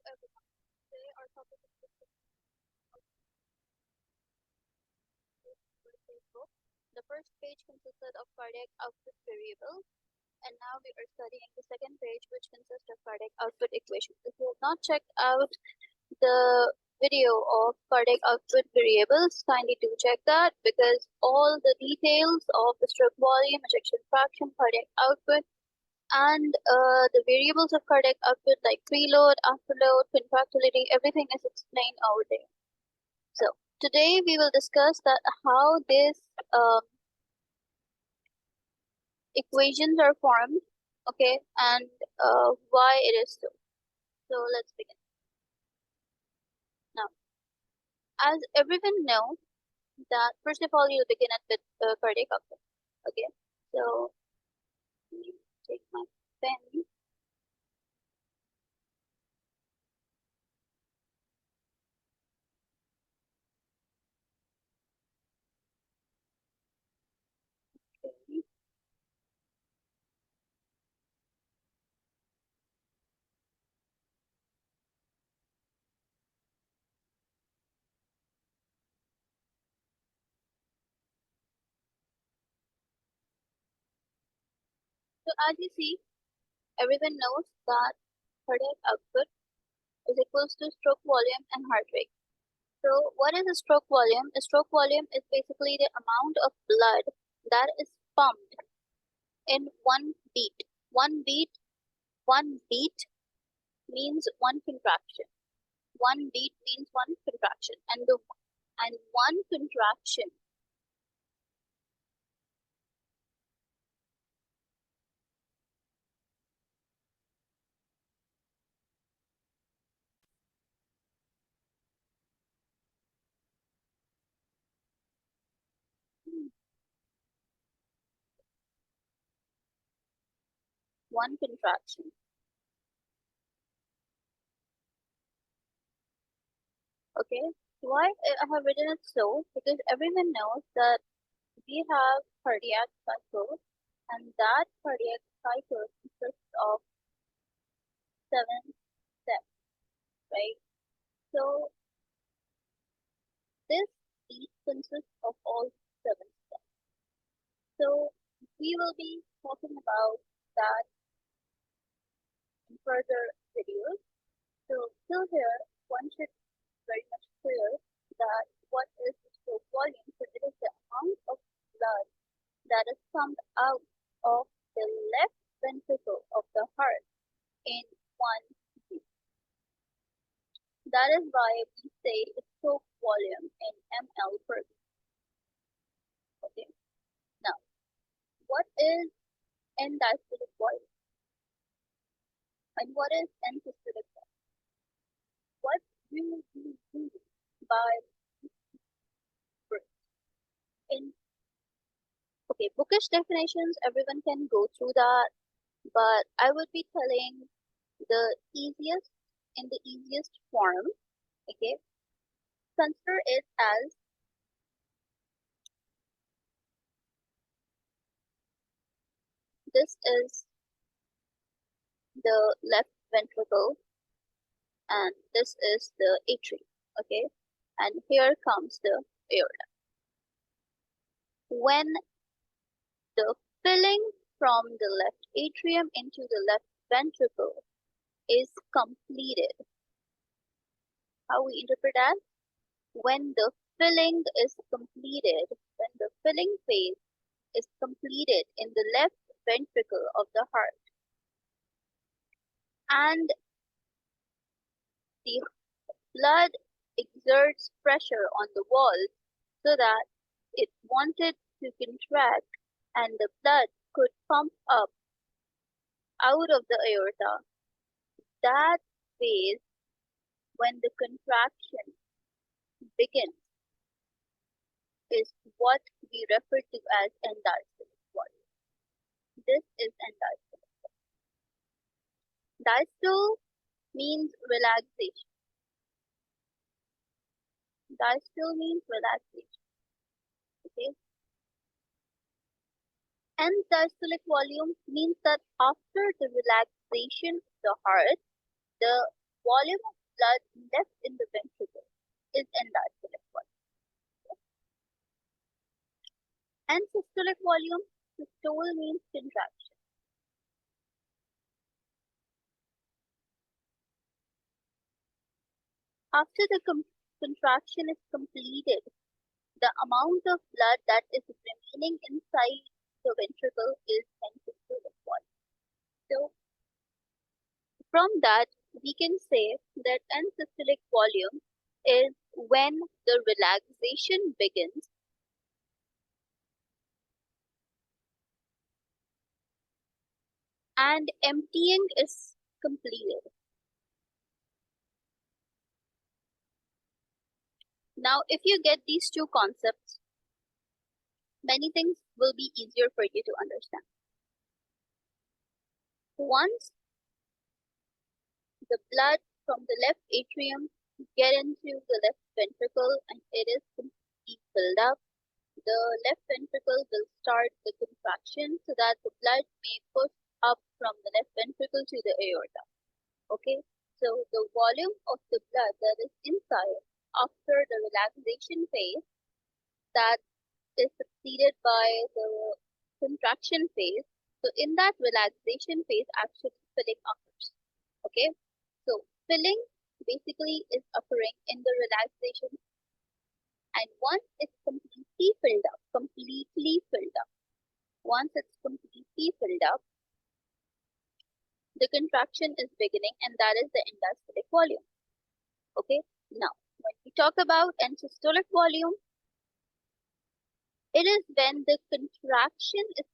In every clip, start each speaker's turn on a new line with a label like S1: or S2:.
S1: everyone. Today our topic is Facebook. The first page consisted of cardiac output variables, and now we are studying the second page, which consists of cardiac output equations. If you have not checked out the video of cardiac output variables, kindly do check that, because all the details of the stroke volume, ejection fraction, cardiac output, and the variables of cardiac output like preload, afterload, contractility, everything is explained over there. So today we will discuss that how these equations are formed, okay, and why it is so. So let's begin. Now, as everyone knows, that first of all you'll begin at with cardiac output. Okay, so let me take my pen. Okay. So as you see, everyone knows that cardiac output is equals to stroke volume and heart rate. So what is a stroke volume? A stroke volume is basically the amount of blood that is pumped in one beat. One beat means one contraction. One beat means one contraction, and one contraction one contraction. Okay, why I have written it so? Because everyone knows that we have cardiac cycle, and that cardiac cycle consists of 7 steps, right? So this beat consists of all 7 steps. So we will be talking about that in further videos. So till here, one should be very much clear that what is the stroke volume. So it is the amount of blood that is pumped out of the left ventricle of the heart in one beat. That is why we say stroke volume in ml per beat. Okay. Now, what is end-diastolic volume and what is end-systolic volume? What do we do by in bookish definitions? Everyone can go through that, but I would be telling the easiest in the easiest form. Okay, consider it as this is the left ventricle and this is the atrium. Okay, and here comes the aorta. When the filling from the left atrium into the left ventricle is completed, how we interpret that? When the filling is completed, when the filling phase is completed in the left ventricle of the heart, and the blood exerts pressure on the wall so that it wanted to contract and the blood could pump up out of the aorta, that phase when the contraction begins is what we refer to as end-diastolic volume. This is end-diastolic volume. Diastole means relaxation. Diastole means relaxation. Okay. End-diastolic volume means that after the relaxation of the heart, the volume of blood left in the ventricle is end-diastolic volume. And systolic volume, systole means contraction. After the contraction is completed, the amount of blood that is remaining inside the ventricle is end-systolic volume. So from that, we can say that end-systolic volume is when the relaxation begins and emptying is completed. Now, if you get these two concepts, many things will be easier for you to understand. Once the blood from the left atrium get into the left ventricle and it is completely filled up, the left ventricle will start the contraction so that the blood may push up from the left ventricle to the aorta. Okay, so the volume of the blood that is inside after the relaxation phase that is succeeded by the contraction phase. So in that relaxation phase, actually filling occurs. Okay, so filling basically is occurring in the relaxation, and once it's completely filled up, once it's completely filled up, the contraction is beginning, and that is the end-diastolic volume. Okay, now when we talk about end-systolic volume, it is when the contraction is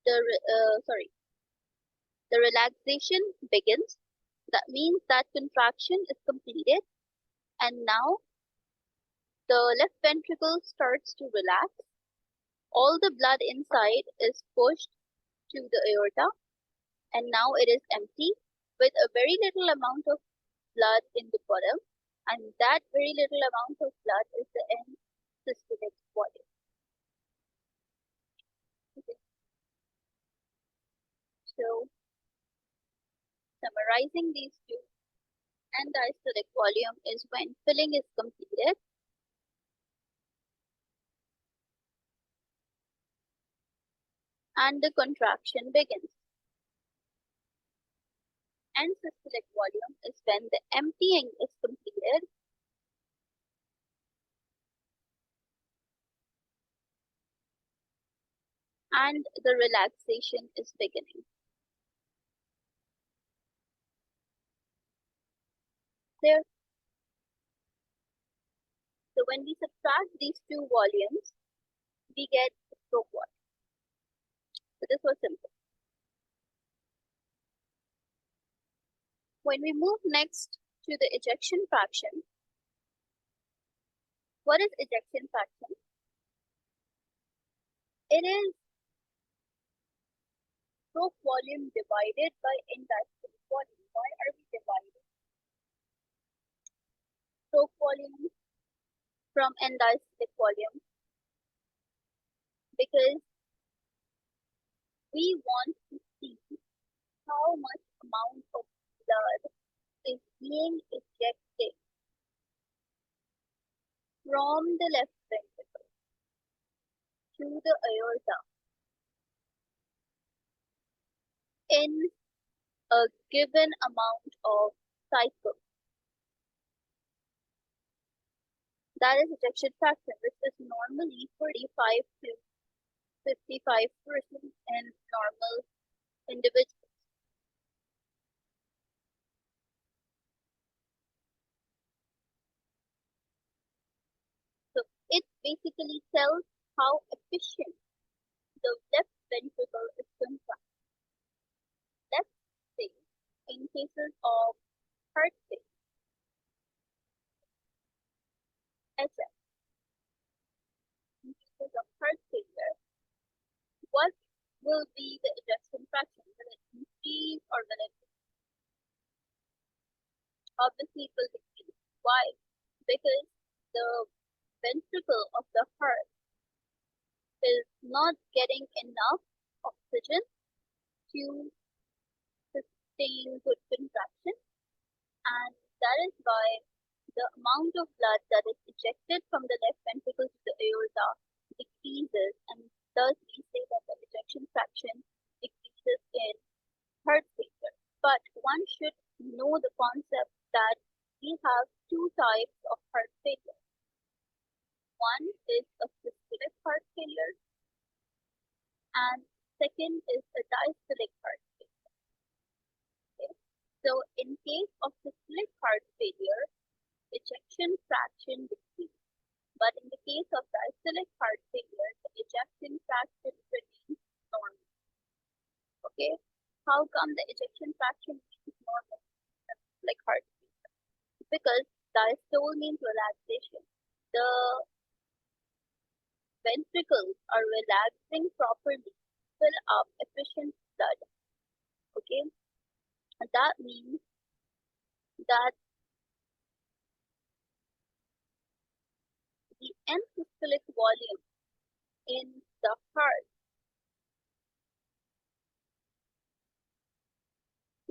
S1: the relaxation begins. That means that contraction is completed, and now the left ventricle starts to relax. All the blood inside is pushed to the aorta, and now it is empty with a very little amount of blood in the bottom, and that very little amount of blood is the end systolic volume. Okay. So, summarizing these two, end diastolic volume is when filling is completed and the contraction begins. End systolic volume is when the emptying is completed and the relaxation is beginning. There. So when we subtract these two volumes, we get stroke volume. So this was simple. When we move next to the ejection fraction, what is ejection fraction? It is stroke volume divided by end diastolic volume. Why are we dividing stroke volume from end diastolic volume? Because we want to see how much amount of blood is being ejected from the left ventricle to the aorta in a given amount of cycles. That is ejection fraction, which is normally 45 to 55% in normal individuals. So it basically tells how efficient the left ventricle is contracted. Let's say in cases of heart failure, SF, in cases of heart failure, what will be the ejection fraction? Will it increase or will it decrease? Obviously it will decrease. Why? Because the ventricle of the heart is not getting enough oxygen to maintain good contraction, and that is why the amount of blood that is ejected from the left ventricle to the aorta decreases, and thus we say that the ejection fraction decreases in heart failure. But one should know the concept that we have two types of heart failure. One is a systolic heart failure, and second is a diastolic heart failure. Okay? So in case of systolic heart failure, ejection fraction decreases. But in the case of diastolic heart failure, the ejection fraction remains normal. Okay? How come the ejection fraction is normal like heart failure? Because diastole means relaxation. The ventricles are relaxing properly, fill up efficient blood. Okay? And that means that the end systolic volume in the heart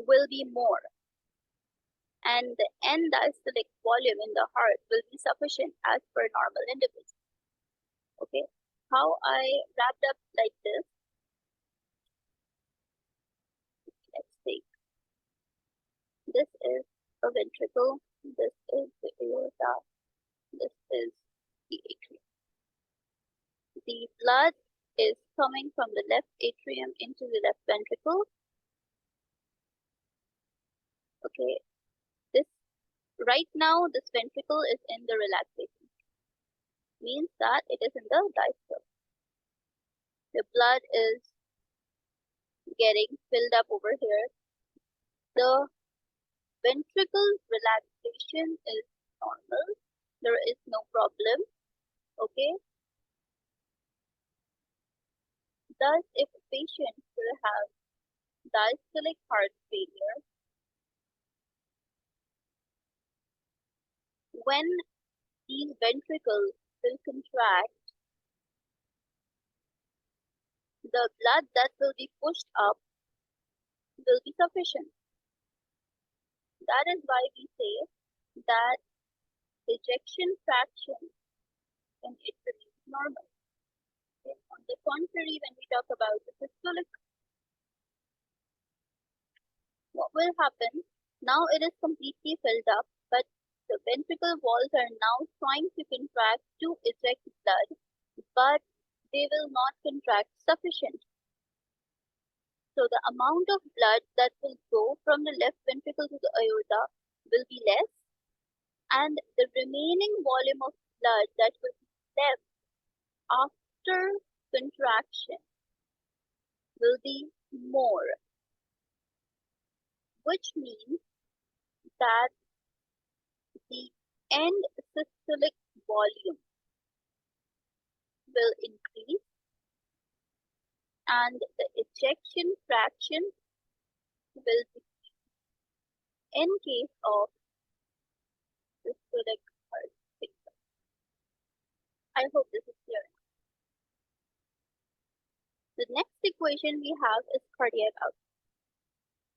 S1: will be more, and the end diastolic volume in the heart will be sufficient as per normal individuals. Okay, how I wrapped up like this. Let's take this is a ventricle, this is the aorta, this is the atrium. The blood is coming from the left atrium into the left ventricle. Okay, this right now this ventricle is in the relaxation, means that it is in the diastole. The blood is getting filled up over here. The ventricle relaxation is normal. There is no problem. Okay. Thus, if a patient will have diastolic heart failure, when these ventricles will contract, the blood that will be pushed up will be sufficient. That is why we say that ejection fraction in it remains normal. Okay. On the contrary, when we talk about the systolic, what will happen? Now it is completely filled up, but the ventricle walls are now trying to contract to eject blood, but they will not contract sufficient. So the amount of blood that will go from the left ventricle to the aorta will be less, and the remaining volume of blood that will be left after contraction will be more, which means that the end systolic volume will increase and the ejection fraction will decrease in case of systolic heart failure. I hope this is clear. The next equation we have is cardiac output.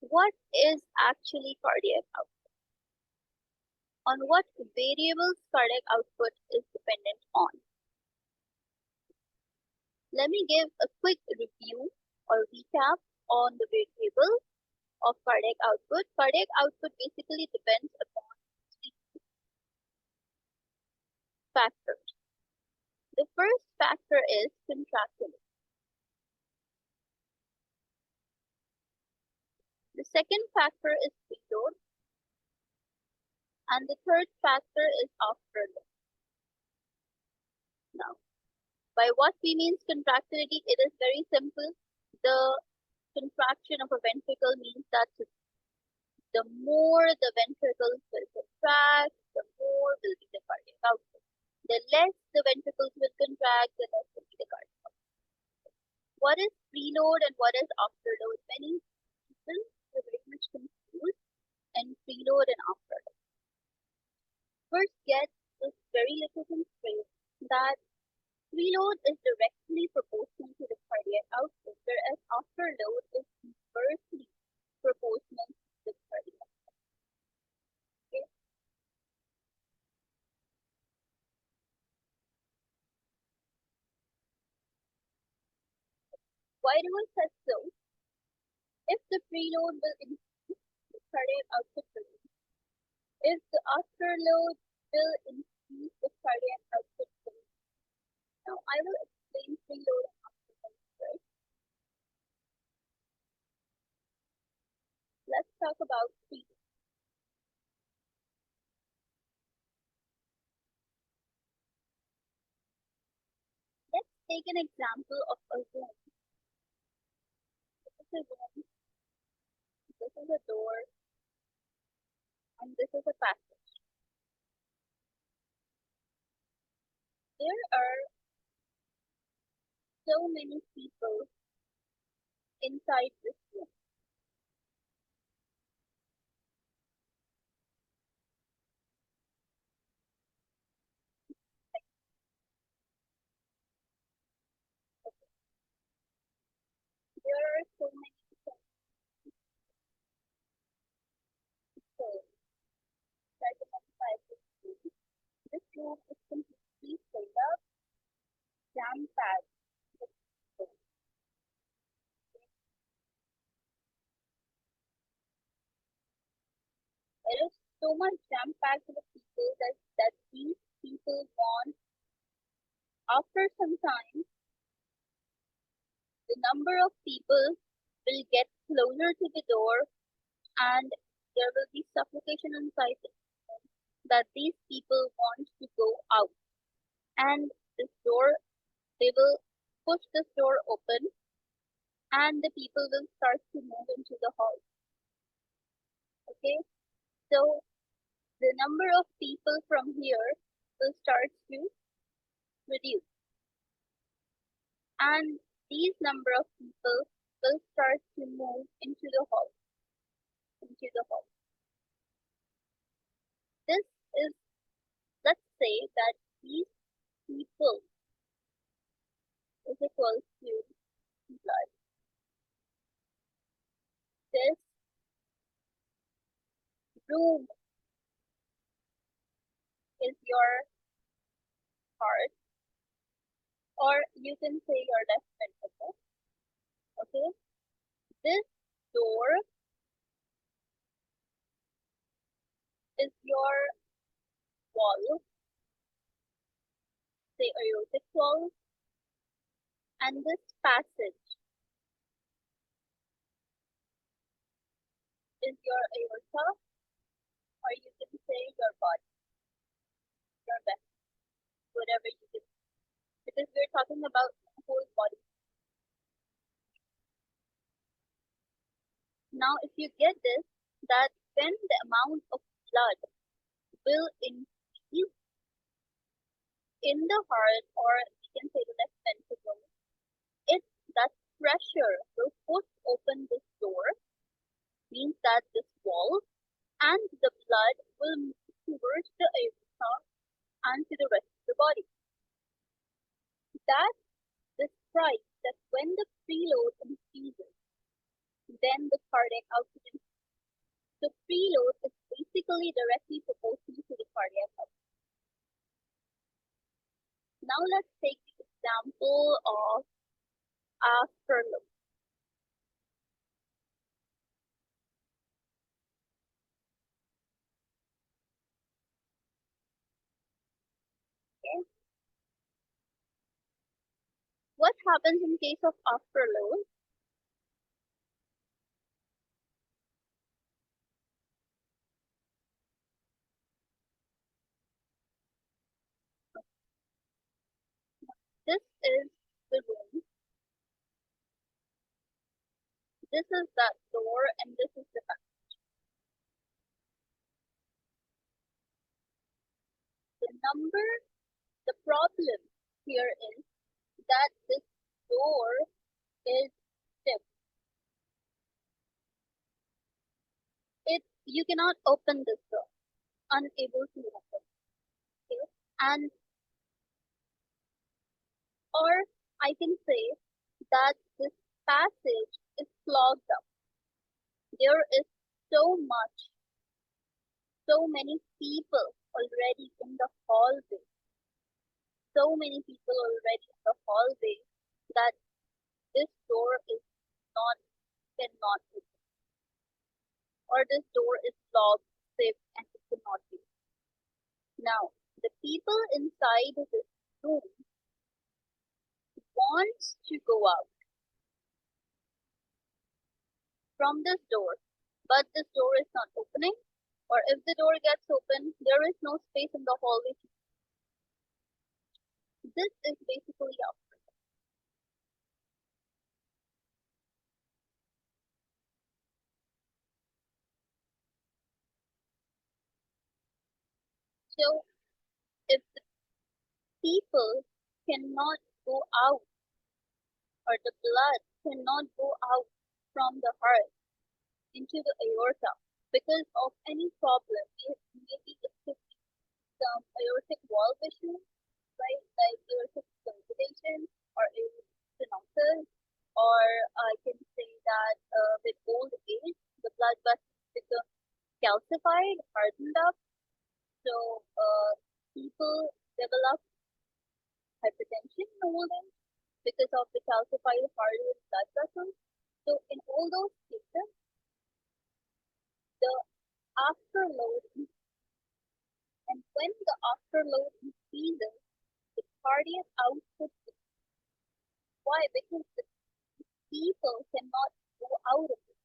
S1: What is actually cardiac output? On what variables cardiac output is dependent on? Let me give a quick review or recap on the variables of cardiac output. Cardiac output basically depends upon three factors. The first factor is contractility. The second factor is preload, and the third factor is afterload. Now, by what we mean contractility, it is very simple. The contraction of a ventricle means that the more the ventricles will contract, the more will be the cardiac output. The less the ventricles will contract, the less will be the cardiac output. What is preload and what is afterload? Many people are very much confused in preload and afterload. First, get this very little thing straight that preload is directly proportional to the cardiac output, whereas afterload is inversely proportional Why do I say so? If the preload will increase, the cardiac output will increase. If the afterload will increase, the cardiac output will increase. Now I will explain preload and afterload first. Let's talk about preload. Let's take an example of a room. This is a room, this is a door, and this is a passage. There are so many people inside this room. There are so many people. So, try to identify this room. This room is completely filled up, jam-packed with people. It is so much jam-packed with people that these people want. After some time, the number of people will get closer to the door and there will be suffocation inside the room that these people want to go out. And this door, they will push this door open and the people will start to move into the hall. Okay, so the number of people from here will start to reduce, and these number of people will start to move into the hall. This is, let's say that these people is equal to blood. This room is your heart, or you can say your left ventricle. Okay, this door is your wall, say aortic wall, and this passage is your aorta, or you can say your body, your vessel, whatever you can, because we're talking about the whole body. Now, if you get this, that when the amount of blood will increase in the heart, or you can say the left ventricle, it's that pressure will push open this door, means that this wall and the blood will move towards the aorta and to the rest of the body. That describes that when the preload increases, then the cardiac output increases. The preload is basically directly proportional to the cardiac output. Now let's take the example of afterload. Okay. What happens in case of afterload? This is the room. This is that door, and this is the back. The problem here is that this door is stiff. You cannot open this door, unable to open. Okay? And or I can say that this passage is clogged up. There is so many people already in the hallway. So many people already in the hallway that this door Now, the people inside this room wants to go out from this door, but this door is not opening, or if the door gets open, there is no space in the hallway. This is basically up. So if the people cannot go out, or the blood cannot go out from the heart into the aorta because of any problem, maybe it could be some aortic valve issue, right? Like aortic coagulation or aortic stenosis, or I can say that with old age, the blood vessels become calcified, hardened up. So people develop hypertension in old age because of the calcified hardened blood vessels. So in all those cases, the afterload, and when the afterload increases, the cardiac output. Why? Because the people cannot go out of it.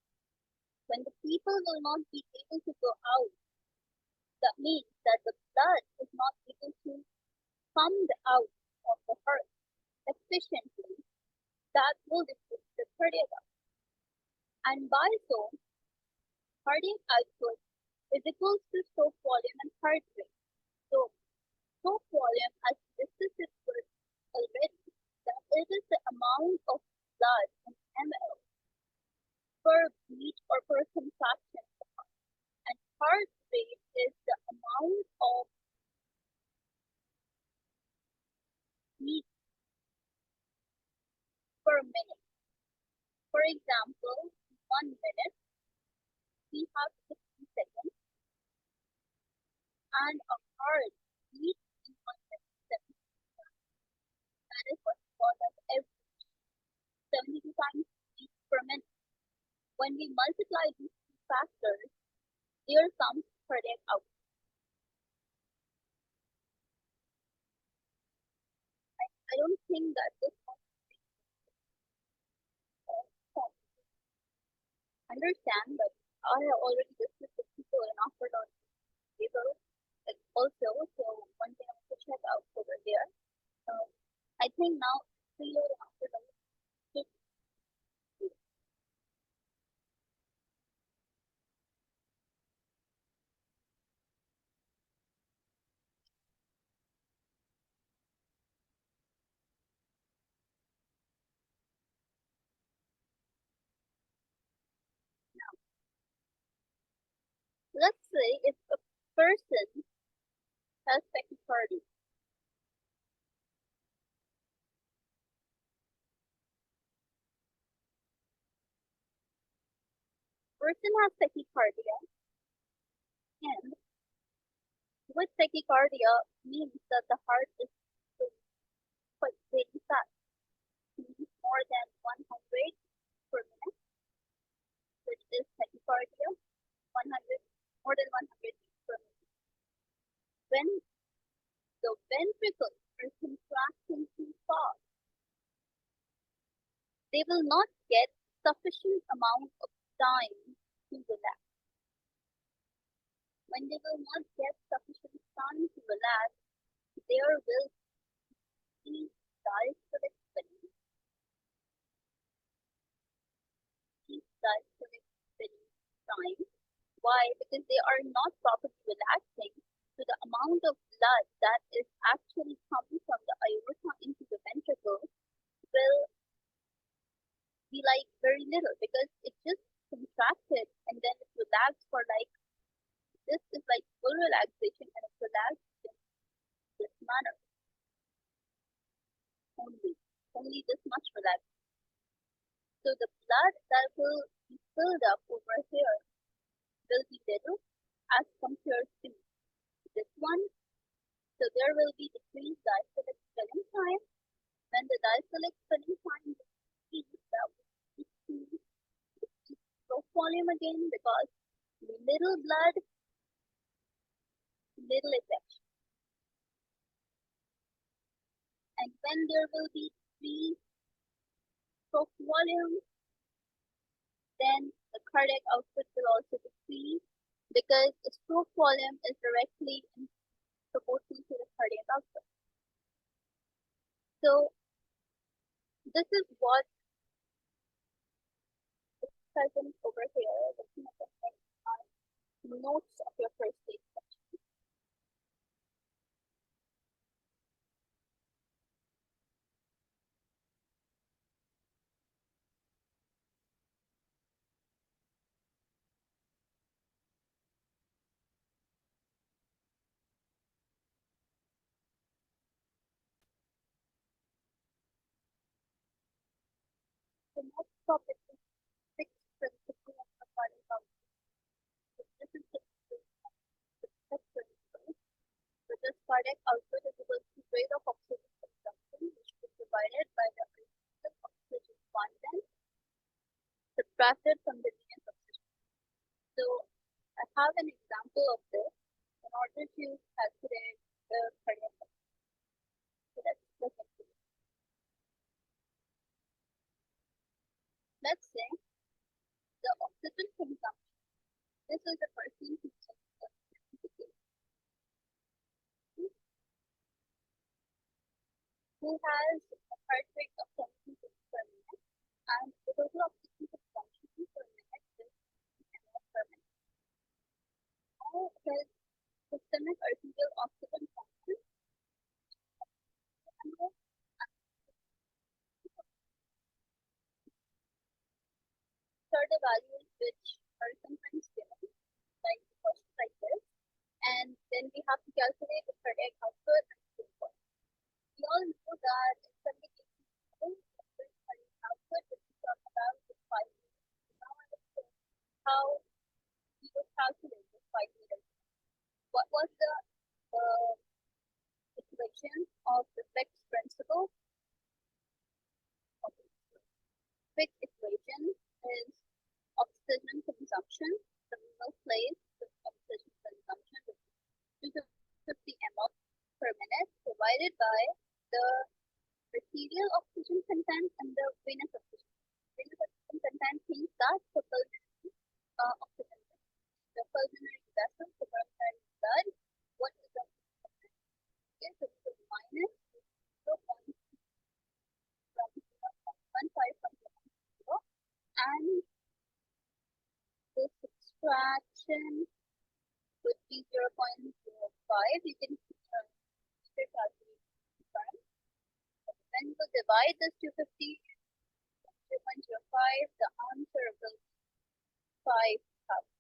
S1: When the people will not be able to go out, that means that the blood is not able to come out of the heart efficiently. That will decrease the cardiac output. And by so, cardiac output is equal to stroke volume and heart rate. So, stroke volume, as discussed already, that it is the amount of blood in ml per beat or per contraction. And heart rate is the amount of beat per minute. For example, 1 minute, we have 60 seconds, and a heart beat in 1 minute, 70. That is what's called as every 72 times beats per minute. When we multiply these two factors, there comes cardiac output. I don't think that this understand, but I have already discussed with people and offered on table also, so one can also check out over there. I think now preload and afterload should be. Let's say if a person has tachycardia, person has tachycardia, and with tachycardia means that the heart is quite very fast, means more than 100 per minute, which is tachycardia, 100, more than 100 beats per minute. When the ventricles are contracting too fast, they will not get sufficient amount of time to relax. When they will not get sufficient time to relax, there will be diastolic spinning. Diastolic spinning time. Why? Because they are not properly relaxing, so the amount of blood that is actually coming from the aorta into the ventricle will be like very little because it just contracted and then it relaxed for like, this is like full relaxation and it relaxed in this manner only this much relaxation. So the blood that will be filled up over here will be little as compared to this one. So there will be decreased diastolic spinning time. When the diastolic spinning time decreases, that will decrease stroke volume again because little blood, little ejection. Then there will be 3 stroke volumes. Then the cardiac output will also decrease because the stroke volume is directly in proportion to the cardiac output. So this is what is present over here, looking at the notes of your first aid section. The next topic is fixed principle of the cardiac output. So this is the fixed principle. So this cardiac output is equal to rate of oxygen consumption, which is divided by the oxygen content subtracted from the mean oxygen. So I have an example of this in order to calculate the cardiac output. So let's look into it. Let's say the oxygen consumption. This is a person who has a heart rate of 70 beats per minute, and the total oxygen consumption per minute is ml per minute. Now his systemic arterial oxygen function are the values which are sometimes given, like this, and then we have to calculate the cardiac output and so forth. We all know that in some cases, the cardiac output, which we talk about, is 5 meters. Now understand how we would calculate this 5 meters. What was the equation of the Fick's principle? Okay. Fick's equation is oxygen consumption, the minimal place of oxygen consumption, which is 250 ml per minute, divided by the arterial oxygen content and the venous oxygen. Venous oxygen content means that the pulmonary oxygen, the pulmonary vessel, the pulmonary blood, what is the oxygen? Okay, so this is minus 0.15 and this subtraction would be 0.05. You can calculate when you divide this 250 0.05, the answer will be 5,000.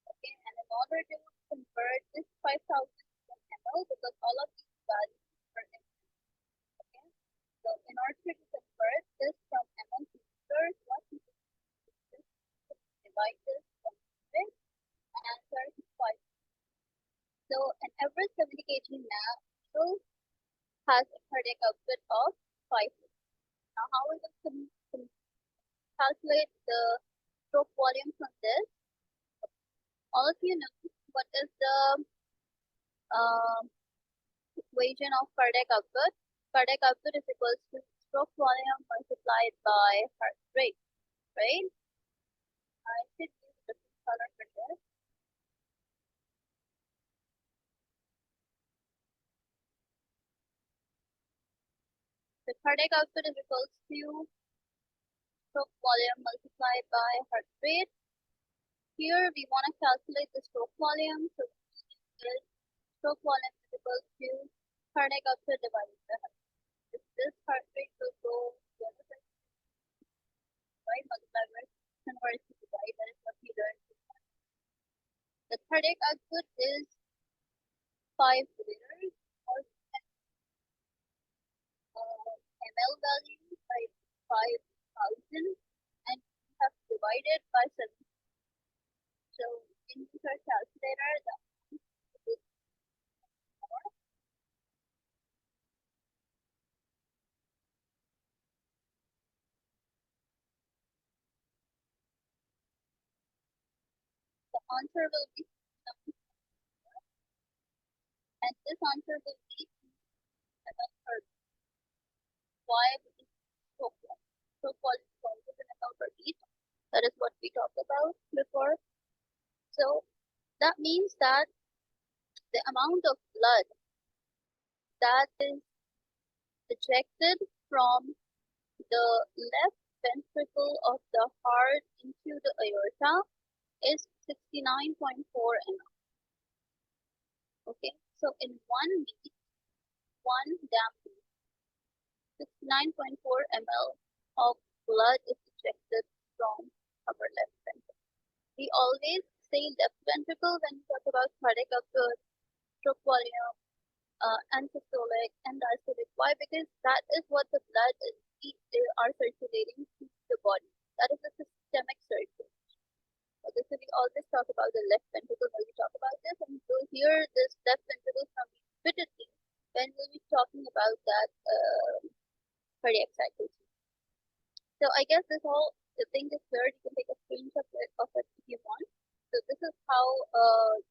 S1: Okay, and in order to convert this 5,000 to ml, because all of these values are ml. Okay, so in order to convert this from ml to liters, what we do is divide this by 100 and answer is 5. So an average 70 kg now has a cardiac output of 5. Now how we will calculate the stroke volume from this? All of you know what is the equation of cardiac output. Cardiac output is equal to stroke volume multiplied by heart rate, right? I should use a different color for this. The cardiac output is equal to stroke volume multiplied by heart rate. Here we want to calculate the stroke volume, so stroke volume is equal to cardiac output divided by heart rate. If this heart rate will go the other side, right, multiply by convert to divide, that is what we learned. The cardiac output is 5 liters or ml value by 5,000, and we have divided by 7. So in our calculator, the answer will be, and this answer will be 730. Why? Because stroke volume is always an ml per beat. That is what we talked about before. So that means that the amount of blood that is ejected from the left ventricle of the heart into the aorta is 69.4 ml. Okay, so in one beat, one damn beat, 69.4 ml of blood is ejected from our left ventricle. We always say left ventricle when we talk about cardiac output, stroke volume, and systolic and diastolic. Why? Because that is what the blood is are circulating through the body. That is the systemic circulation. Okay, so we always talk about the left ventricle when we talk about this, and you'll hear this left ventricle from repeatedly when we'll be talking about that cardiac cycle. So I guess this whole thing is clear. You can take a screenshot of it if you want. So this is how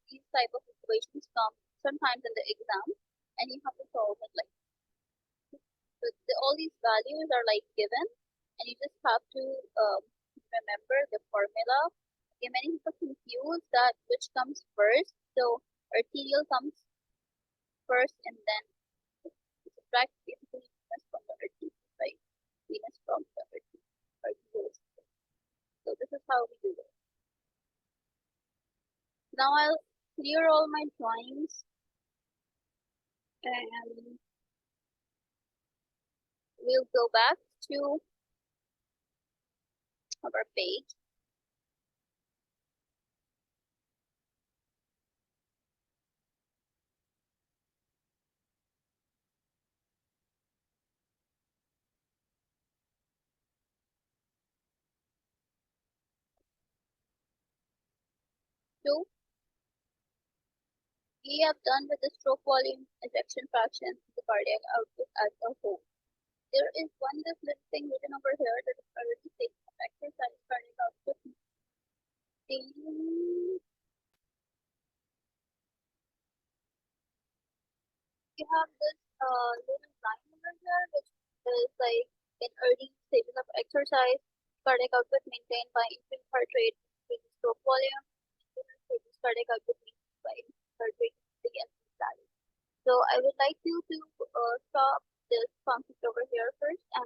S1: these type of equations come sometimes in the exam, and you have to solve it like. So all these values are like given, and you just have to remember the formula. Okay, many people confuse that which comes first. So arterial comes first, and then subtract basically venous from the arterial, right? Venous from the arterial. So this is how we do it. Now I'll clear all my drawings, and we'll go back to our page. So we have done with the stroke volume, ejection fraction, the cardiac output as a whole. There is one this little thing written over here that is already taken of exercise cardiac output. You have this little line over here which is like in early stages of exercise, cardiac output maintained by increased heart rate, increased stroke volume, cardiac output maintained by increased heart rate, against value. So I would like you to stop this concept over here first, and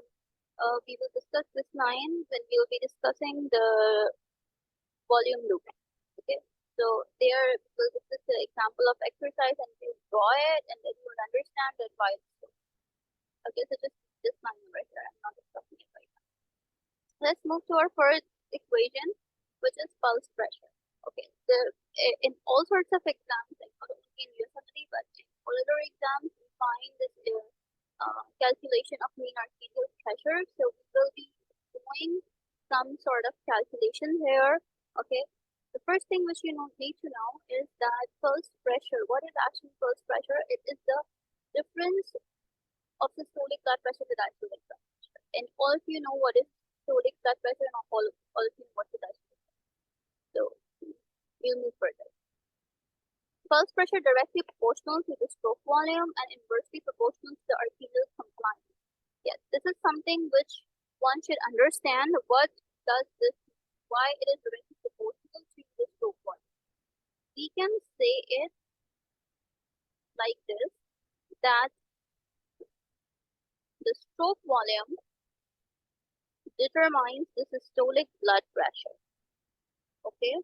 S1: we will discuss this line when we will be discussing the volume loop. Okay, so there we'll discuss the example of exercise, and we'll draw it, and then you will understand that why it's so. Okay, so just this line right here, I'm not discussing it right now. Let's move to our first equation, which is pulse pressure. Okay, in all sorts of exams, like not only in USMLE but in all other exams, we find this calculation of mean arterial pressure. So we will be doing some sort of calculation here. Okay, the first thing which you need to know is that pulse pressure. What is actually pulse pressure? It is the difference of systolic blood pressure to diastolic blood pressure. And all of you know what is systolic blood pressure, and all of you know what is diastolic. So we'll move further. Pulse pressure directly proportional to the stroke volume and inversely proportional to the arterial compliance. Yes, this is something which one should understand. What does this mean? Why it is directly proportional to the stroke volume? We can say it like this, that the stroke volume determines the systolic blood pressure. Okay,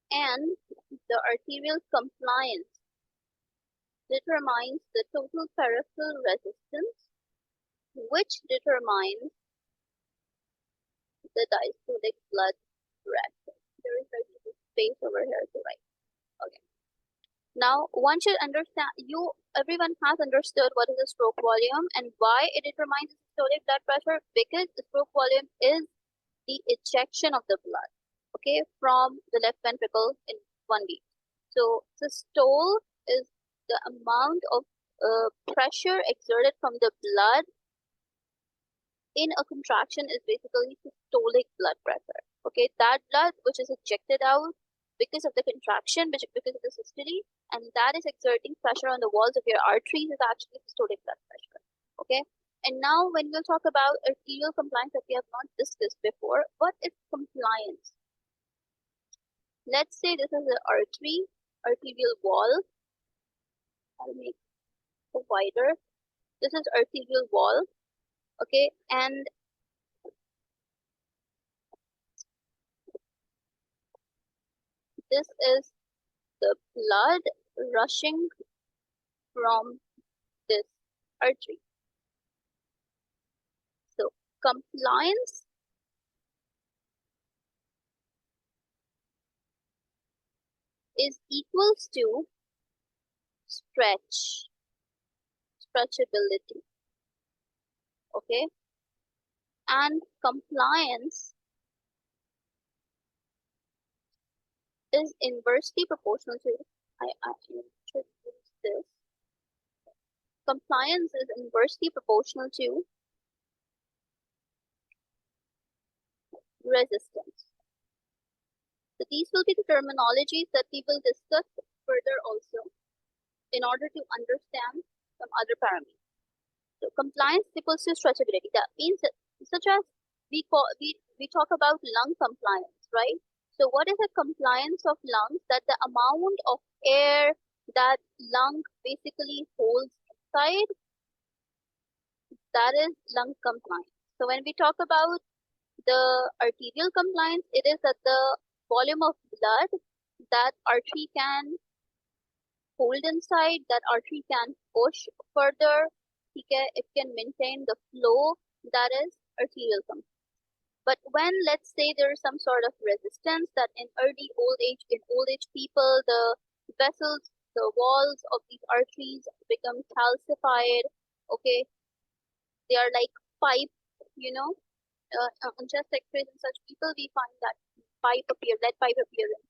S1: and the arterial compliance determines the total peripheral resistance, which determines the diastolic blood pressure. There is a space over here to write. Okay. Now one should understand. Everyone has understood what is the stroke volume and why it determines the systolic blood pressure, because the stroke volume is the ejection of the blood, okay, from the left ventricle in one beat. So systole is the amount of pressure exerted from the blood in a contraction is basically systolic blood pressure. Okay, that blood which is ejected out because of the contraction, because of the systole, and that is exerting pressure on the walls of your arteries is actually systolic blood pressure. Okay, And now when we'll talk about arterial compliance that we have not discussed before, what is compliance? Let's say this is an artery, arterial wall. I'll make it wider. This is arterial wall, okay, and this is the blood rushing from this artery. So compliance is equals to stretchability, okay, and compliance is inversely proportional to, I should use this, compliance is inversely proportional to resistance. So these will be the terminologies that we will discuss further also in order to understand some other parameters. So compliance equals to stretchability. That means that, such as we talk about lung compliance, right? So what is the compliance of lungs? That the amount of air that lung basically holds inside, that is lung compliance. So when we talk about the arterial compliance, it is that the volume of blood that artery can hold inside, that artery can push further, it can maintain the flow, that is arterial compliance. But when, let's say, there is some sort of resistance, that in early old age, in old age people, the vessels, the walls of these arteries become calcified, okay, they are like pipe, you know, on chest x-rays in such people, we find that lead pipe appearance.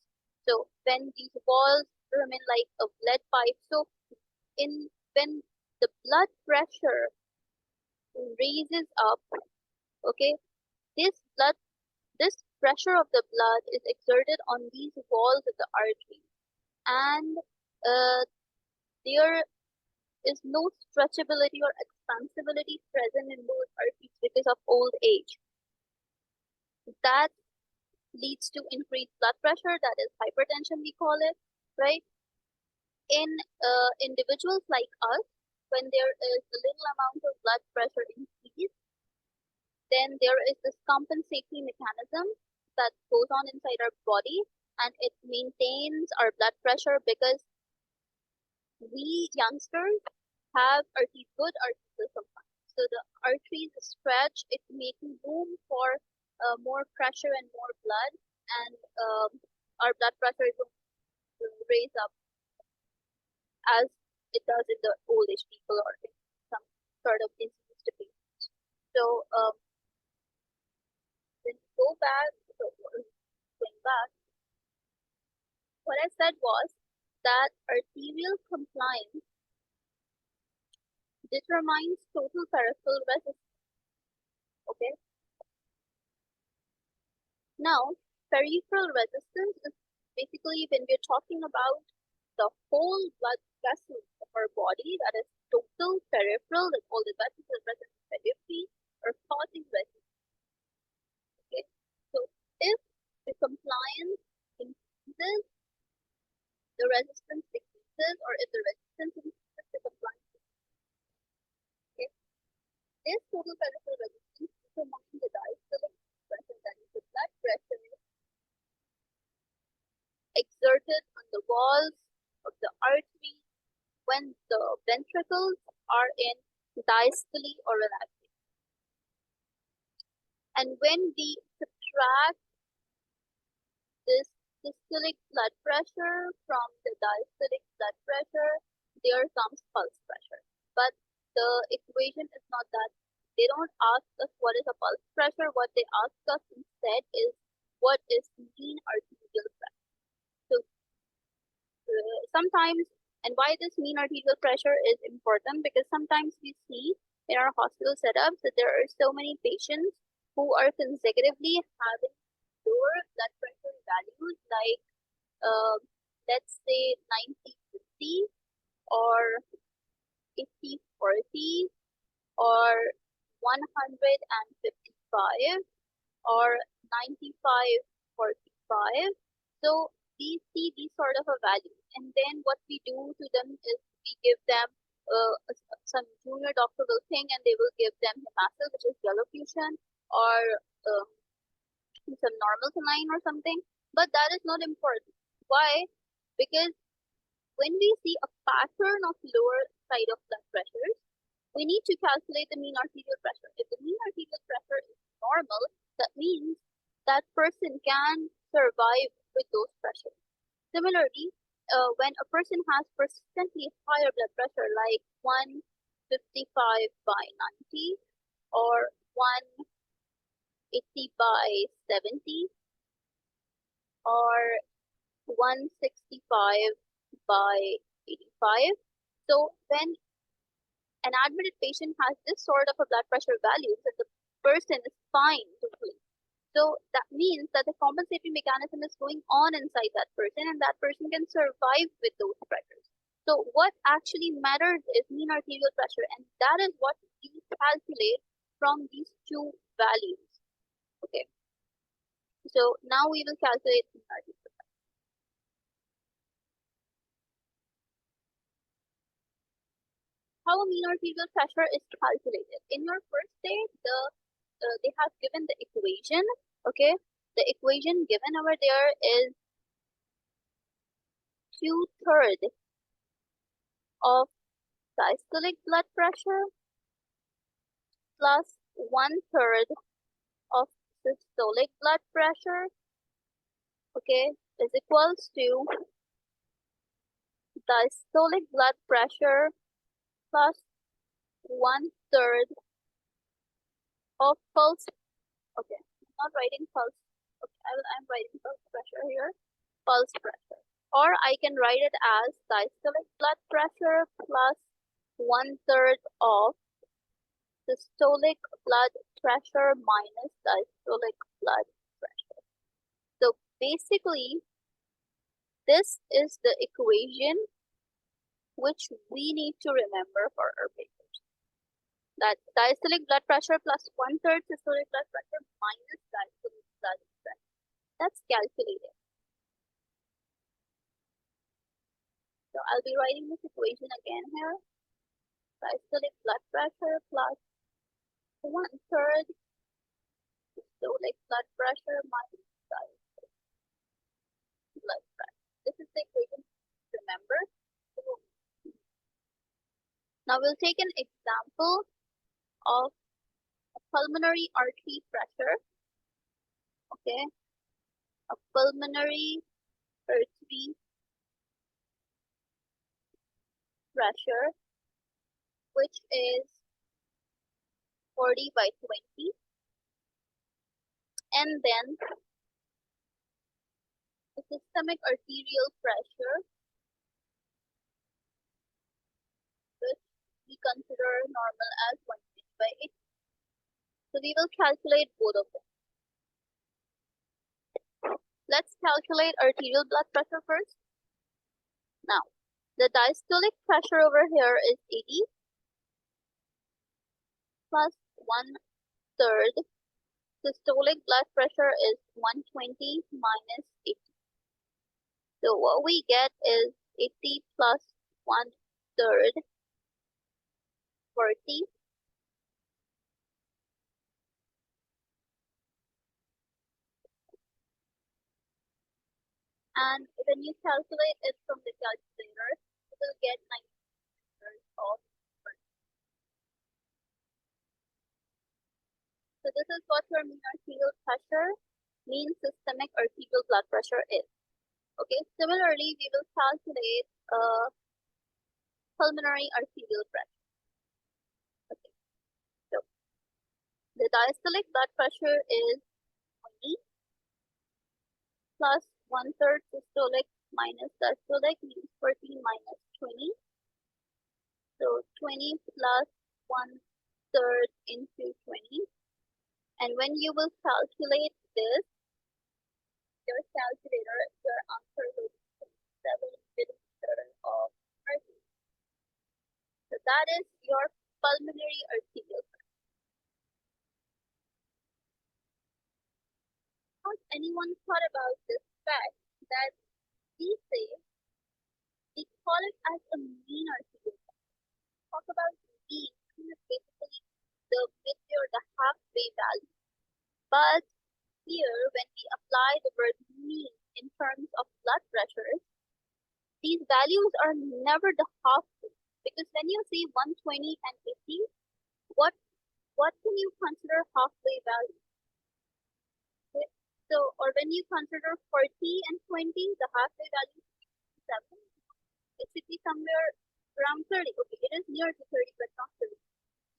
S1: So when these walls remain like a lead pipe, so when the blood pressure raises up, okay, this pressure of the blood is exerted on these walls of the artery, and there is no stretchability or expansibility present in those arteries because of old age. That leads to increased blood pressure, that is hypertension we call it, right? In individuals like us, when there is a little amount of blood pressure increase, then there is this compensatory mechanism that goes on inside our body, and it maintains our blood pressure because we youngsters have good arterial compliance. So the arteries stretch, it making room for more pressure and more blood, and our blood pressure will raise up as it does in the old age people or in some sort of disease debate. So when we go back, going back, what I said was that arterial compliance determines total peripheral resistance. Okay. Now, peripheral resistance is basically when we're talking about the whole blood vessels of our body, that is total peripheral, that all the vessels are present in periphery, are causing resistance. Okay. So if the compliance increases, the resistance decreases, or if the resistance increases, the compliance decreases. Okay. This total peripheral resistance determines the diastolic pressure, that is the blood pressure exerted on the walls of the artery when the ventricles are in diastole or relaxation. And when we subtract this systolic blood pressure from the diastolic blood pressure, there comes pulse pressure. But the equation is not that. They don't ask us what is a pulse pressure. What they ask us instead is what is mean arterial pressure. So sometimes, and why this mean arterial pressure is important, because sometimes we see in our hospital setups that there are so many patients who are consecutively having lower blood pressure values, like let's say 90/50 or 80/40 or 155 or 95/45. So we see these sort of a value, and then what we do to them is we give them some junior doctor will think, and they will give them hemasil, which is yellow fusion, or um, some normal saline or something. But that is not important. Why? Because when we see a pattern of lower side of blood pressures, we need to calculate the mean arterial pressure. If the mean arterial pressure is normal, that means that person can survive with those pressures. Similarly, when a person has persistently higher blood pressure, like 155/90 or 180/70 or 165/85. So when an admitted patient has this sort of a blood pressure value, that the person is fine totally. So that means that the compensatory mechanism is going on inside that person, and that person can survive with those pressures. So what actually matters is mean arterial pressure, and that is what we calculate from these two values. Okay. So now we will calculate mean arterial pressure. How a mean arterial pressure is calculated. In your first stage, they have given the equation. Okay, the equation given over there is 2/3 of systolic blood pressure plus 1/3 of systolic blood pressure, okay, is equals to diastolic blood pressure plus 1/3 of pulse. Okay, I'm not writing pulse. Okay, I'm writing pulse pressure here. Pulse pressure. Or I can write it as diastolic blood pressure plus 1/3 of systolic blood pressure minus diastolic blood pressure. So basically, this is the equation which we need to remember for our papers. That diastolic blood pressure plus 1/3 systolic blood pressure minus diastolic blood pressure. That's calculated. So I'll be writing this equation again here. Diastolic blood pressure plus 1/3 systolic blood pressure minus diastolic blood pressure. This is the equation to remember. Now we'll take an example of a pulmonary artery pressure. Okay, a pulmonary artery pressure, which is 40/20, and then the systemic arterial pressure, which we consider normal as 1/8. So we will calculate both of them. Let's calculate arterial blood pressure first. Now, the diastolic pressure over here is 80 plus 1/3. Systolic blood pressure is 120 minus 80. So what we get is 80 plus 1/3, 40. And when you calculate it from the calculator, you will get 90 meters of difference. So this is what your mean arterial pressure, mean systemic arterial blood pressure is. Okay, similarly, we will calculate pulmonary arterial pressure. Okay, so the diastolic blood pressure is 20 plus 1/3 systolic minus diastolic means 14 minus 20. So 20 plus 1/3 into 20. And when you will calculate this, your calculator, your answer will be 7 millimeters of mercury. So that is your pulmonary arterial pressure. Has anyone thought about this fact that we say we call it as a mean arterial pressure? Talk about mean, mean is basically the midway or the halfway value. But here, when we apply the word mean in terms of blood pressure, these values are never the halfway. Because when you say 120 and 80, what can you consider halfway value? Okay. So, or when you consider 40 and 20, the halfway value is 7. It should be somewhere around 30. Okay, it is near to 30, but not 30.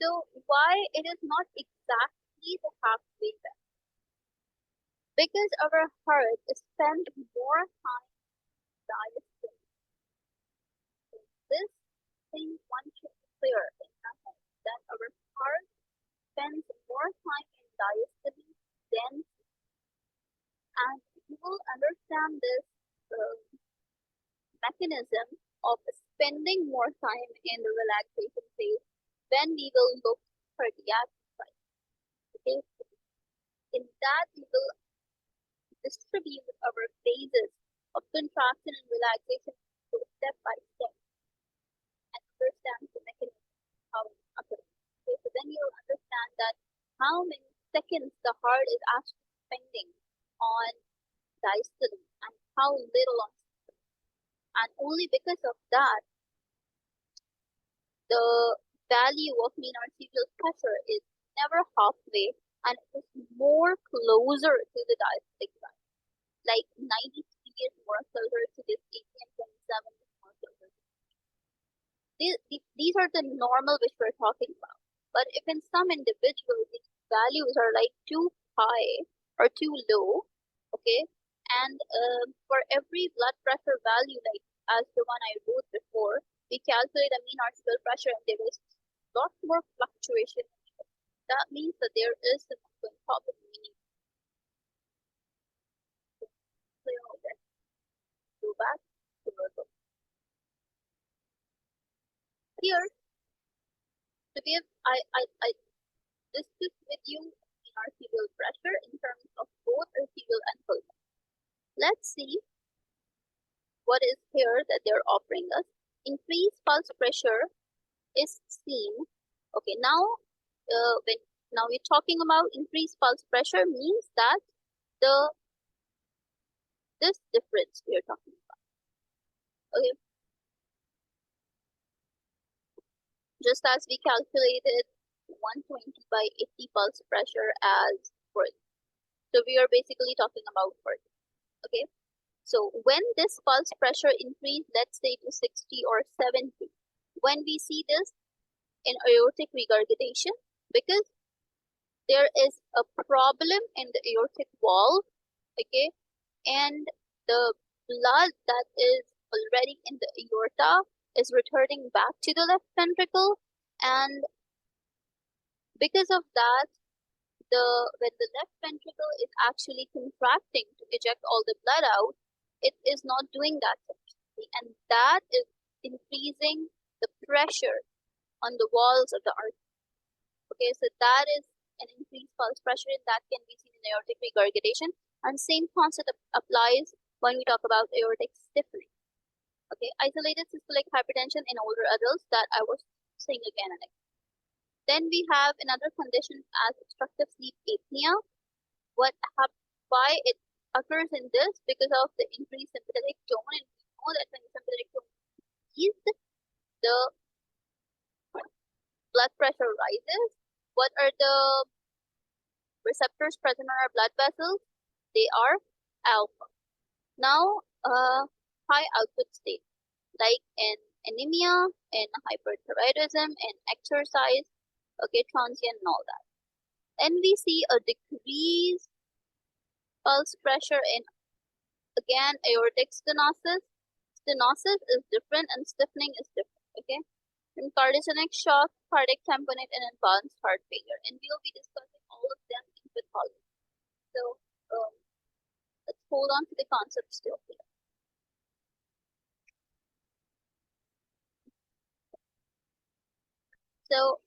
S1: So, why it is not exactly the halfway value? Because our heart spends more time diastole. So this thing one should be clear in our head, that our heart spends more time in diastole than, and you will understand this mechanism of spending more time in the relaxation phase when we will look cardiac side. Okay, in that we will distribute our phases of contraction and relaxation step by step and understand the mechanism how it occurs. Okay, so then you'll understand that how many seconds the heart is actually spending on diastole and how little on systole. And only because of that, the value of mean arterial pressure is never halfway and it is more closer to the diastolic side. Like 93 is more closer to this 80 and 27 is more closer. These are the normal which we're talking about. But if in some individuals these values are like too high or too low, okay, and for every blood pressure value, like as the one I wrote before, we calculate a mean arterial pressure and there is a lot more fluctuation. That means that there is some problem meaning. Go back to our book. Here, to give, I discussed with you mean arterial pressure in terms of both arterial and pulmonary. Let's see what is here that they're offering us. Increased pulse pressure is seen. Okay, now now we're talking about increased pulse pressure means that this difference we are talking about. Okay, just as we calculated 120 by 80 pulse pressure as worth. So we are basically talking about worth. Okay, so when this pulse pressure increase, let's say to 60 or 70, when we see this in aortic regurgitation, because there is a problem in the aortic wall, okay, and the blood that is already in the aorta is returning back to the left ventricle, and because of that, when the left ventricle is actually contracting to eject all the blood out, it is not doing that sufficiently, and that is increasing the pressure on the walls of the artery. Okay, so that is an increased pulse pressure, and that can be seen in aortic regurgitation. And same concept applies when we talk about aortic stiffening. Okay, isolated systolic hypertension in older adults that I was saying again and again. Then we have another condition as obstructive sleep apnea. Why it occurs in this? Because of the increased sympathetic tone, and we know that when the sympathetic tone increases, the blood pressure rises. What are the receptors present on our blood vessels? They are alpha. Now, high output state, like in anemia, in hyperthyroidism, in exercise, okay, transient and all that. Then we see a decreased pulse pressure in, again, aortic stenosis. Stenosis is different and stiffening is different, okay? In cardiogenic shock, cardiac tamponade, and advanced heart failure. And we'll be discussing all of them in pathology. So let's hold on to the concept still here. So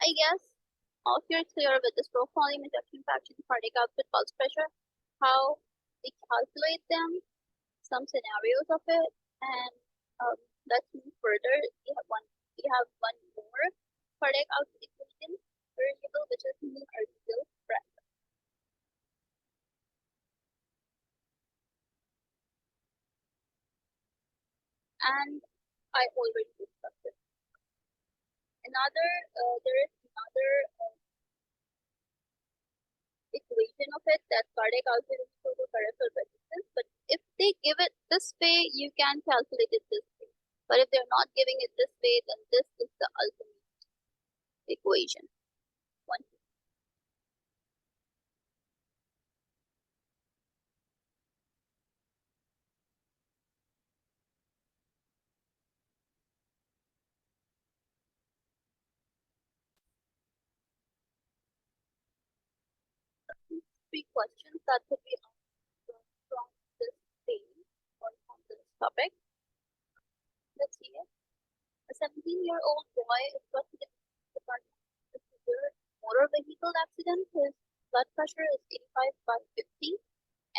S1: I guess all here is clear with the stroke volume, ejection fraction, cardiac output, pulse pressure, how we calculate them, some scenarios of it, and let's move further. We have one more cardiac output equation variable, which is mean arterial pressure. And I already discussed it. There is another equation of it, that cardiac output is equal to peripheral resistance. But if they give it this way, you can calculate it this way. But if they're not giving it this way, then this is the ultimate equation. One. Three questions that could be answered from this page or from this topic. Let's see it. A 17-year-old boy is brought to the department with a severe motor vehicle accident. His blood pressure is 85/50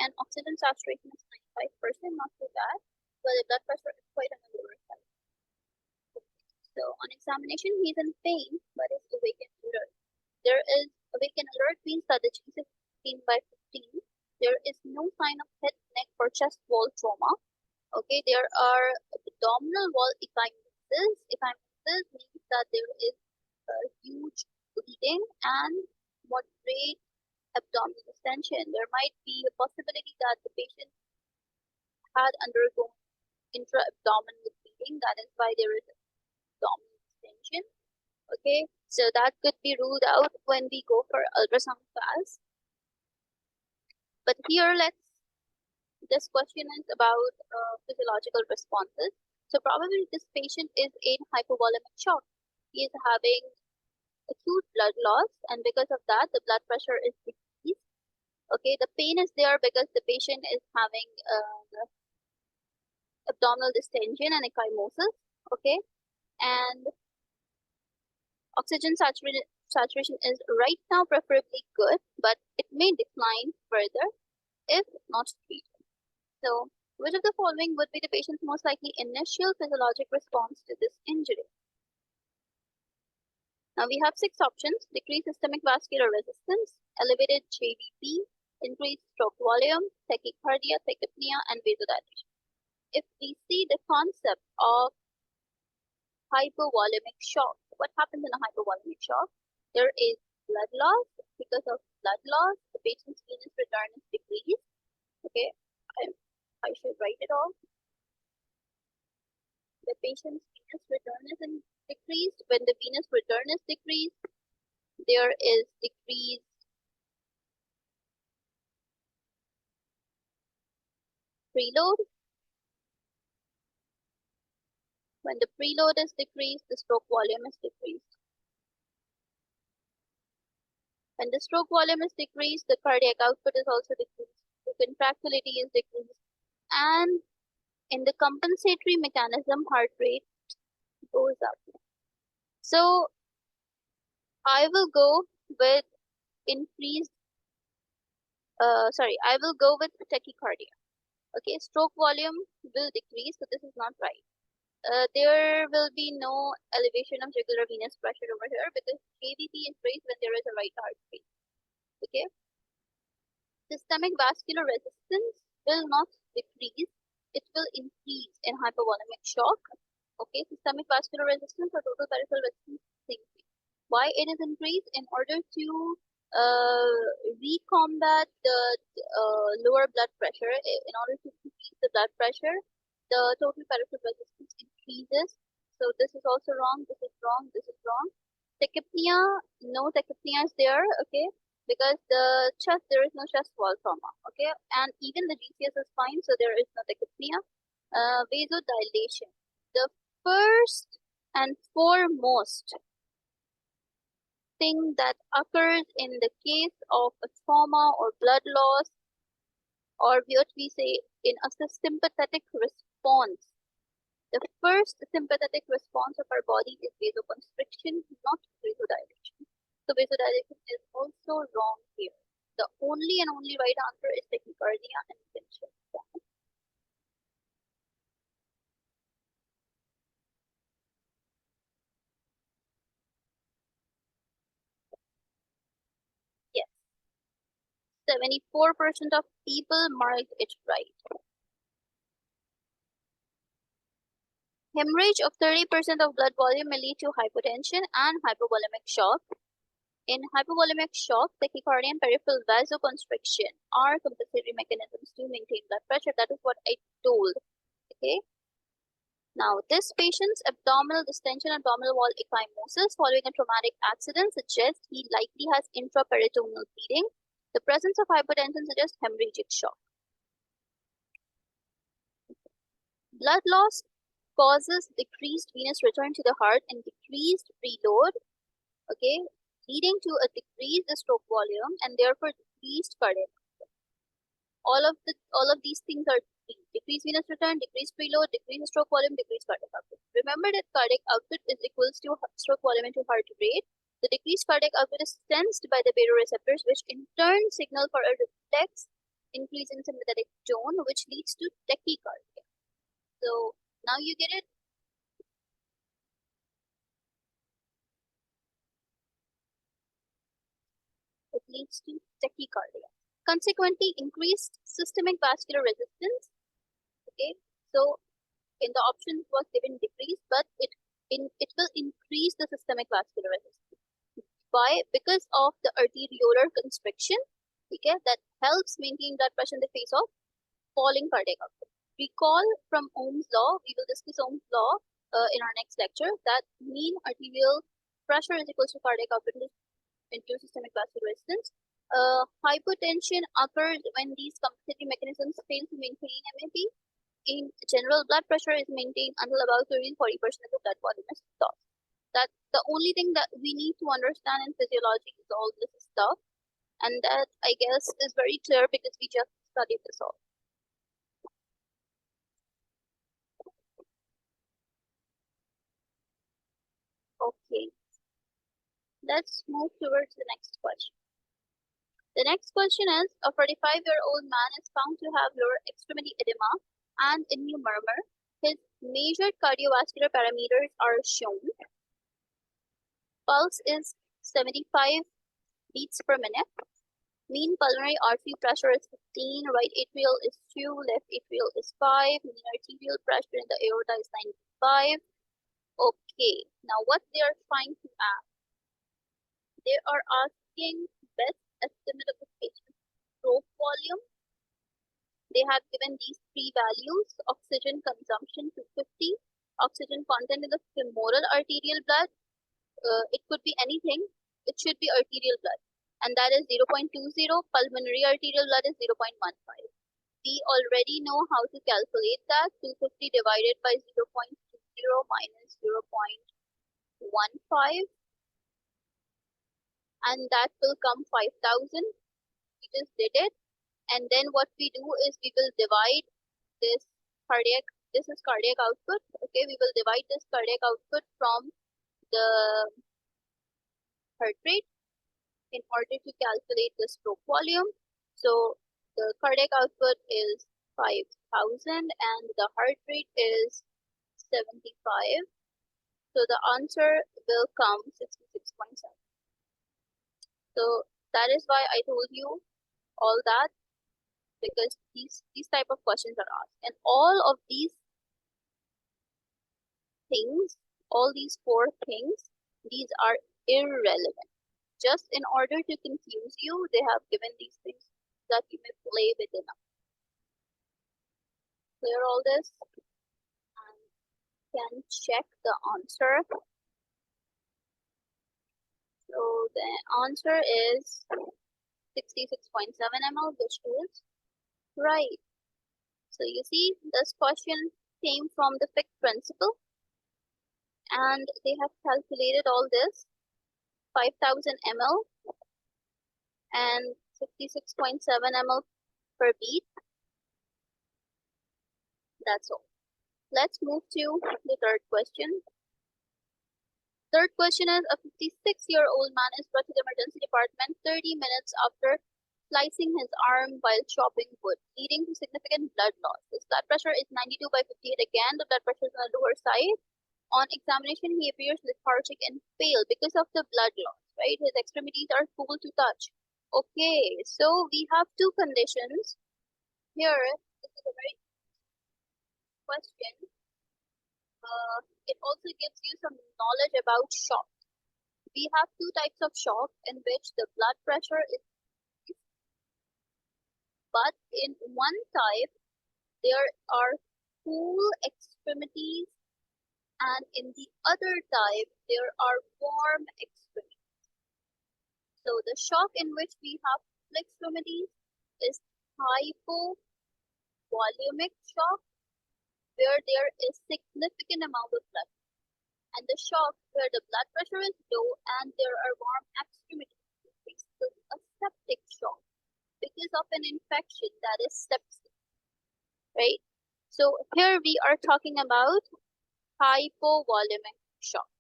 S1: and oxygen saturation is 95%, not too bad, but the blood pressure is quite on the lower side. So on examination, he's in pain, but is awake and alert. There is awake and alert means that the GC is 15/15. There is no sign of head, neck, or chest wall trauma. Okay, there are abdominal wall ecchymosis. Ecchymosis means that there is a huge bleeding and moderate abdominal distension. There might be a possibility that the patient had undergone intra-abdominal bleeding. That is why there is abdominal distension. Okay, so that could be ruled out when we go for ultrasound class. But here, this question is about physiological responses. So probably this patient is in hypovolemic shock. He is having acute blood loss, and because of that, the blood pressure is decreased. Okay, the pain is there because the patient is having abdominal distension and ecchymosis. Okay, and oxygen saturation is right now preferably good, but it may decline further if not treated. So, which of the following would be the patient's most likely initial physiologic response to this injury? Now we have 6 options: decreased systemic vascular resistance, elevated JVP, increased stroke volume, tachycardia, tachypnea, and vasodilation. If we see the concept of hypovolemic shock, what happens in a hypovolemic shock? There is blood loss. Because of blood loss, the patient's venous return is decreased. Okay, I should write it all. The patient's venous return is decreased. When the venous return is decreased, there is decreased preload. When the preload is decreased, the stroke volume is decreased. When the stroke volume is decreased, the cardiac output is also decreased. The contractility is decreased. And in the compensatory mechanism, heart rate goes up. So I will go with I will go with tachycardia. Okay, stroke volume will decrease, so this is not right. There will be no elevation of jugular venous pressure over here because JVP is raised when there is a right heart rate. Okay. Systemic vascular resistance will not decrease, it will increase in hypovolemic shock. Okay, systemic vascular resistance or total peripheral resistance is increased. Why it is increased? In order to recombat the lower blood pressure, in order to increase the blood pressure, the total peripheral resistance increases. So this is also wrong, this is wrong, this is wrong. Tachypnea, no tachypnea is there, okay, because there is no chest wall trauma, okay, and even the GCS is fine, so there is no tachypnea. Vasodilation, the first and foremost thing that occurs in the case of a trauma or blood loss, or what we say in a sympathetic response, the first sympathetic response of our body is vasoconstriction, not vasodilation. So vasodilation is also wrong here. The only and only right answer is tachycardia and tension. Yes, 74% of people marked it right. Hemorrhage of 30% of blood volume may lead to hypotension and hypovolemic shock. In hypovolemic shock, tachycardia and peripheral vasoconstriction are compensatory mechanisms to maintain blood pressure. That is what I told. Okay. Now, this patient's abdominal distension, abdominal wall ecchymosis following a traumatic accident suggests he likely has intraperitoneal bleeding. The presence of hypotension suggests hemorrhagic shock. Blood loss causes decreased venous return to the heart and decreased preload, okay, leading to a decreased stroke volume and therefore decreased cardiac. All of these things are decreased venous return, decreased preload, decreased stroke volume, decreased cardiac output. Remember that cardiac output is equals to stroke volume into heart rate. The decreased cardiac output is sensed by the baroreceptors, which in turn signal for a reflex increase in sympathetic tone, which leads to tachycardia. So now you get it. It leads to tachycardia. Consequently, increased systemic vascular resistance. Okay, so in the options was given decrease, but it will increase the systemic vascular resistance. Why? Because of the arteriolar constriction. Okay, that helps maintain blood pressure in the face of falling cardiac output. Recall from Ohm's law. We will discuss Ohm's law in our next lecture. That mean arterial pressure is equal to cardiac output into systemic vascular resistance. Hypotension occurs when these compensatory mechanisms fail to maintain MAP. In general, blood pressure is maintained until about 30-40% of the blood volume is lost. That's the only thing that we need to understand in physiology is all this stuff, and that I guess is very clear because we just studied this all. Okay, let's move towards the next question. The next question is, a 45-year-old man is found to have lower extremity edema and a new murmur. His measured cardiovascular parameters are shown. Pulse is 75 beats per minute. Mean pulmonary artery pressure is 15, right atrial is 2, left atrial is 5, mean arterial pressure in the aorta is 95. Okay, now what they are trying to ask? They are asking best estimate of the patient's stroke volume. They have given these three values: oxygen consumption 250, oxygen content in the femoral arterial blood. It could be anything. It should be arterial blood, and that is 0.20. Pulmonary arterial blood is 0.15. We already know how to calculate that. 250 divided by 0.20 minus 0.15, and that will come 5,000. We just did it, and then what we do is we will divide this cardiac. This is cardiac output. Okay, we will divide this cardiac output from the heart rate in order to calculate the stroke volume. So the cardiac output is 5,000 and the heart rate is 75. So the answer will come 66.7. So that is why I told you all that, because these type of questions are asked, and all of these things, all these four things, these are irrelevant. Just in order to confuse you, they have given these things that you may play with enough. Clear all this? And can check the answer. So the answer is 66.7 ml, which is right. So you see, this question came from the Fick principle, and they have calculated all this 5,000 ml and 66.7 ml per beat. That's all. Let's move to the third question. third question is, a 56-year-old man is brought to the emergency department 30 minutes after slicing his arm while chopping wood, leading to significant blood loss. His blood pressure is 92/58. Again, the blood pressure is on the lower side. On examination, he appears lethargic and pale because of the blood loss, right? His extremities are cool to touch. Okay, so we have two conditions. Here, this is a very question. It also gives you some knowledge about shock. We have two types of shock in which the blood pressure is, but in one type, there are cool extremities, and in the other type, there are warm extremities. So the shock in which we have cool extremities is hypovolemic shock, where there is significant amount of blood, and the shock where the blood pressure is low and there are warm extremities is a septic shock because of an infection, that is sepsis, right? So here we are talking about hypovolemic shock.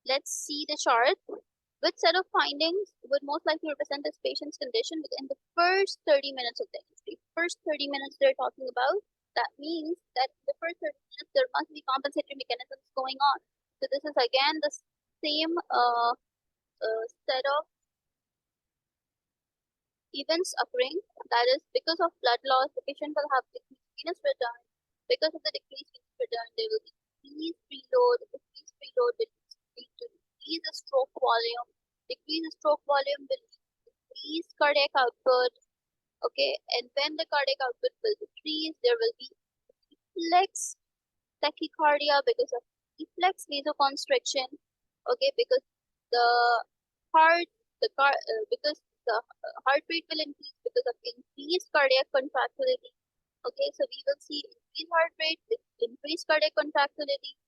S1: Let's see the chart. Which set of findings would most likely represent this patient's condition within the first 30 minutes of the history? First 30 minutes they're talking about. That means that in the first 30 minutes there must be compensatory mechanisms going on. So this is again the same set of events occurring. That is, because of blood loss, the patient will have decreased venous return. Because of the decreased venous return, there will be decreased preload. Decreased preload will lead to decrease the stroke volume. Decrease the stroke volume will decrease cardiac output. Okay, and when the cardiac output will decrease, there will be reflex tachycardia because of reflex vasoconstriction. Okay, because the heart, because the heart rate will increase because of increased cardiac contractility. Okay, so we will see increased heart rate with increased cardiac contractility.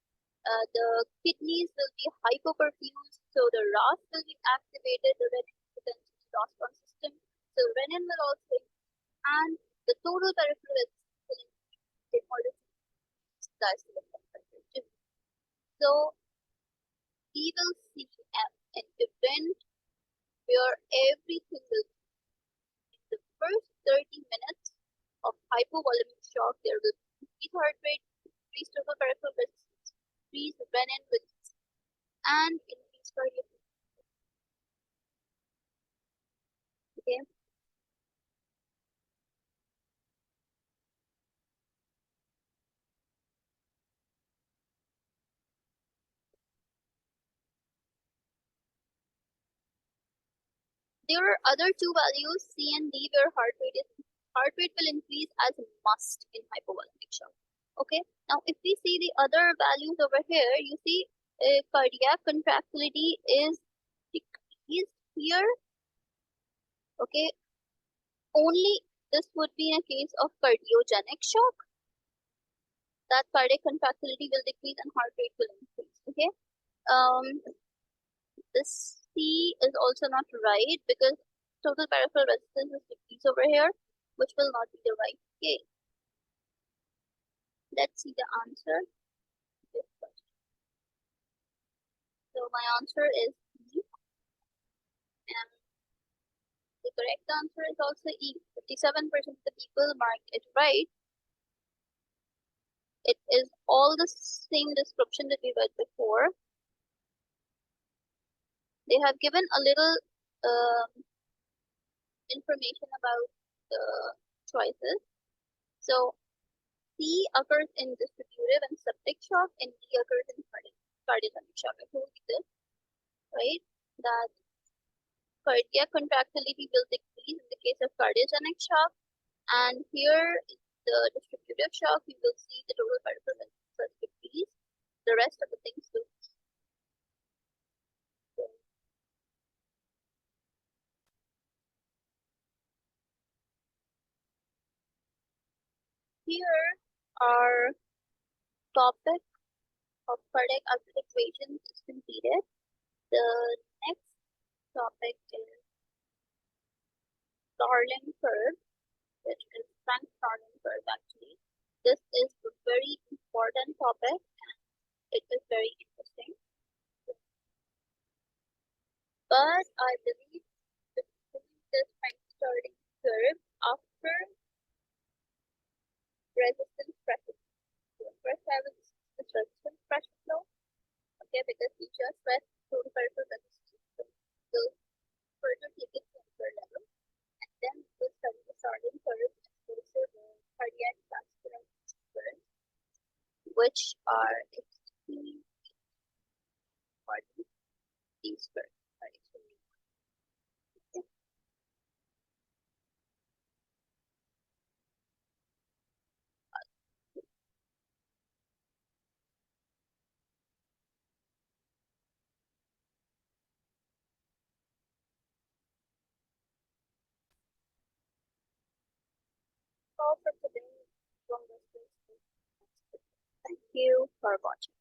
S1: The kidneys will be hypoperfused, so the RAS will be activated, the renin-angiotensin system. So renin will also increase, and the total peripheral resistance will increase in order to increase diastolic temperature. So we will see an event where everything will be in the first 30 minutes of hypovolemic shock. There will be increased heart rate, increased total peripheral resistance, increased renin release, and increased cardiac. Okay. There are other two values, C and D, where heart rate will increase as must in hypovolemic shock. Okay. Now, if we see the other values over here, you see cardiac contractility is decreased here. Okay. Only this would be in a case of cardiogenic shock, that cardiac contractility will decrease and heart rate will increase. Okay. This C is also not right because total peripheral resistance is decreased over here, which will not be the right case. Let's see the answer. So my answer is E, and the correct answer is also E. 57% of the people marked it right. It is all the same description that we read before. They have given a little information about the choices. So C occurs in distributive and septic shock, and D occurs in cardiogenic shock. I told you this, right? That cardiac contractility will decrease in the case of cardiogenic shock, and here in the distributive shock, we will see the total peripheral resistance decrease. The rest of the things will. Here our topic of cardiac output equations is completed. The next topic is Starling curve, which is Frank Starling curve actually. This is a very important topic and it is very interesting. but I believe that doing this starting curve after resistance pressure. So first I will discuss this resistance pressure flow. Okay, because we just went through peripheral resistance. So further take it to another level, and then we'll study the starting curve and also the cardiac vascular curve, which are extremely important. These curves are extremely important. All for today. Thank you for watching.